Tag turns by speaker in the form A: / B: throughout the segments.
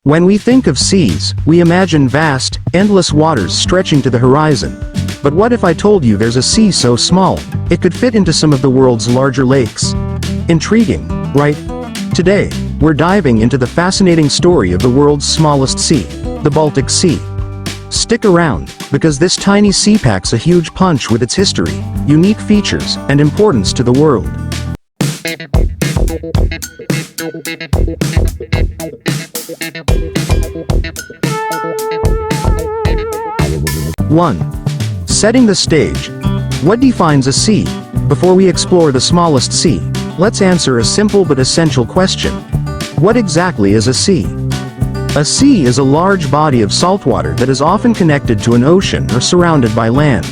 A: When we think of seas, we imagine vast, endless waters stretching to the horizon. But what if I told you there's a sea so small, it could fit into some of the world's larger lakes? Intriguing, right? Today, we're diving into the fascinating story of the world's smallest sea, the Baltic Sea. Stick around, because this tiny sea packs a huge punch with its history, unique features, and importance to the world. 1. Setting the stage. What defines a sea? Before we explore the smallest sea, let's answer a simple but essential question. What exactly is a sea? A sea is a large body of saltwater that is often connected to an ocean or surrounded by land.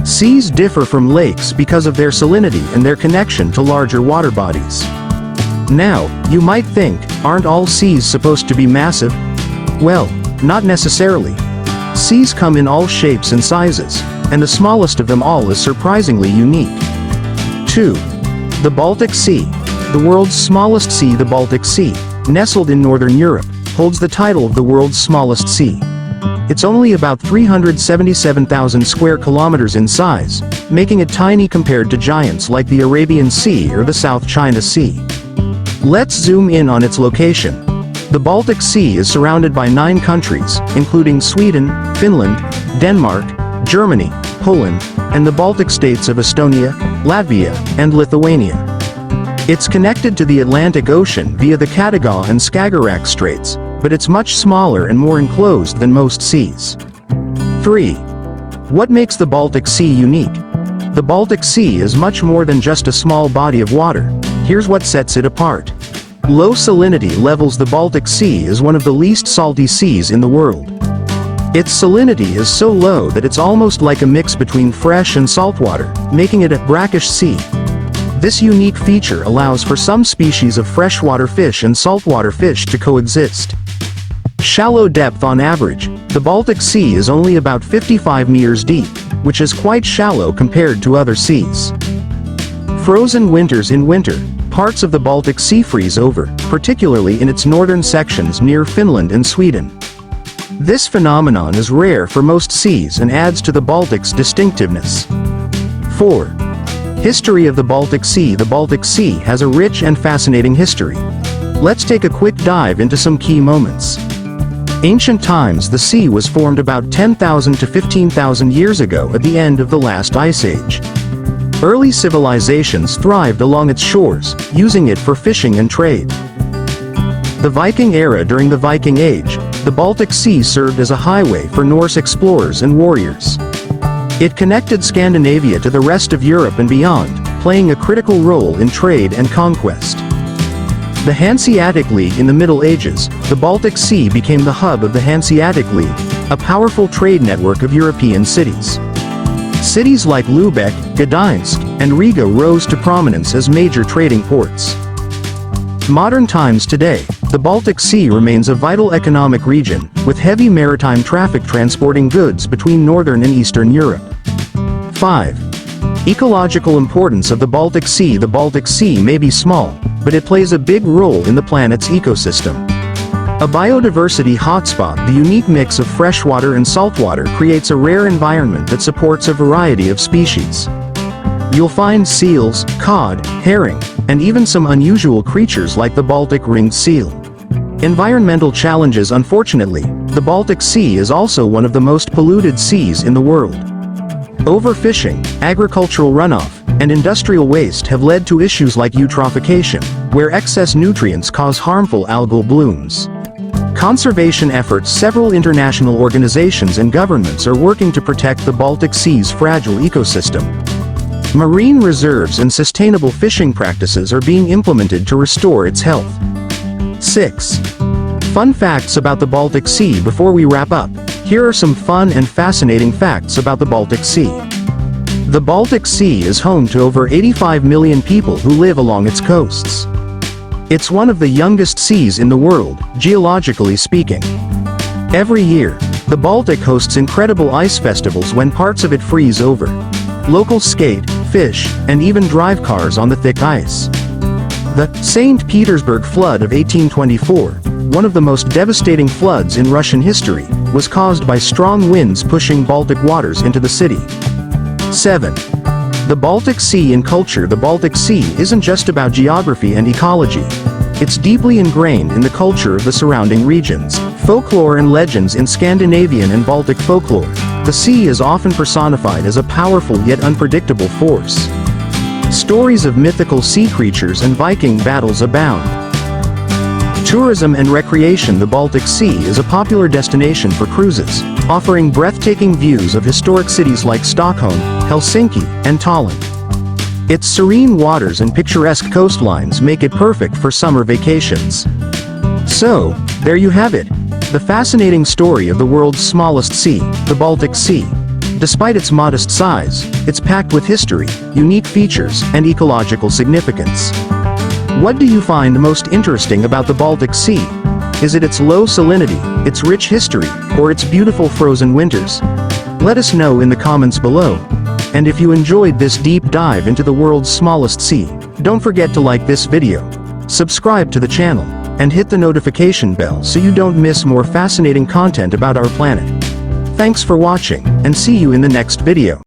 A: Seas differ from lakes because of their salinity and their connection to larger water bodies. Now, you might think, aren't all seas supposed to be massive? Well, not necessarily. Seas come in all shapes and sizes, and the smallest of them all is surprisingly unique. 2. The Baltic Sea. The world's smallest sea, the Baltic Sea, nestled in northern Europe, holds the title of the world's smallest sea. It's only about 377,000 square kilometers in size, making it tiny compared to giants like the Arabian Sea or the South China Sea. Let's zoom in on its location. The Baltic Sea is surrounded by 9 countries, including Sweden, Finland, Denmark, Germany, Poland, and the Baltic states of Estonia, Latvia, and Lithuania. It's connected to the Atlantic Ocean via the Kattegat and Skagerrak Straits, but it's much smaller and more enclosed than most seas. 3. What makes the Baltic Sea unique? The Baltic Sea is much more than just a small body of water. Here's what sets it apart. Low salinity levels. The Baltic Sea is one of the least salty seas in the world. Its salinity is so low that it's almost like a mix between fresh and saltwater, making it a brackish sea. This unique feature allows for some species of freshwater fish and saltwater fish to coexist. Shallow depth. On average, the Baltic Sea is only about 55 meters deep, which is quite shallow compared to other seas. Frozen winters. In winter, parts of the Baltic Sea freeze over, particularly in its northern sections near Finland and Sweden. This phenomenon is rare for most seas and adds to the Baltic's distinctiveness. 4. History of the Baltic Sea. The Baltic Sea has a rich and fascinating history. Let's take a quick dive into some key moments. Ancient times. The sea was formed about 10,000 to 15,000 years ago at the end of the last ice age. Early civilizations thrived along its shores, using it for fishing and trade. The Viking Era. During the Viking Age, the Baltic Sea served as a highway for Norse explorers and warriors. It connected Scandinavia to the rest of Europe and beyond, playing a critical role in trade and conquest. The Hanseatic League. In the Middle Ages, the Baltic Sea became the hub of the Hanseatic League, a powerful trade network of European cities. Cities like Lübeck, Gdańsk, and Riga rose to prominence as major trading ports. Modern times. Today, the Baltic Sea remains a vital economic region, with heavy maritime traffic transporting goods between northern and eastern Europe. 5. Ecological importance of the Baltic Sea. The Baltic Sea may be small, but it plays a big role in the planet's ecosystem. A biodiversity hotspot. The unique mix of freshwater and saltwater creates a rare environment that supports a variety of species. You'll find seals, cod, herring, and even some unusual creatures like the Baltic ringed seal. Environmental challenges. Unfortunately, the Baltic Sea is also one of the most polluted seas in the world. Overfishing, agricultural runoff, and industrial waste have led to issues like eutrophication, where excess nutrients cause harmful algal blooms. Conservation efforts. Several international organizations and governments are working to protect the Baltic Sea's fragile ecosystem. Marine reserves and sustainable fishing practices are being implemented to restore its health. 6. Fun facts about the Baltic Sea. Before we wrap up, here are some fun and fascinating facts about the Baltic Sea. The Baltic Sea is home to over 85 million people who live along its coasts. It's one of the youngest seas in the world, geologically speaking. Every year, the Baltic hosts incredible ice festivals when parts of it freeze over. Locals skate, fish, and even drive cars on the thick ice. The St. Petersburg flood of 1824, one of the most devastating floods in Russian history, was caused by strong winds pushing Baltic waters into the city. 7. The Baltic Sea in culture. The Baltic Sea isn't just about geography and ecology. It's deeply ingrained in the culture of the surrounding regions. Folklore and legends. In Scandinavian and Baltic folklore, the sea is often personified as a powerful yet unpredictable force. Stories of mythical sea creatures and Viking battles abound. Tourism and recreation. The Baltic Sea is a popular destination for cruises, offering breathtaking views of historic cities like Stockholm, Helsinki, and Tallinn. Its serene waters and picturesque coastlines make it perfect for summer vacations. So, there you have it, the fascinating story of the world's smallest sea, the Baltic Sea. Despite its modest size, it's packed with history, unique features, and ecological significance. What do you find most interesting about the Baltic Sea? Is it its low salinity, its rich history, or its beautiful frozen winters? Let us know in the comments below. And if you enjoyed this deep dive into the world's smallest sea, don't forget to like this video, subscribe to the channel, and hit the notification bell so you don't miss more fascinating content about our planet. Thanks for watching, and see you in the next video.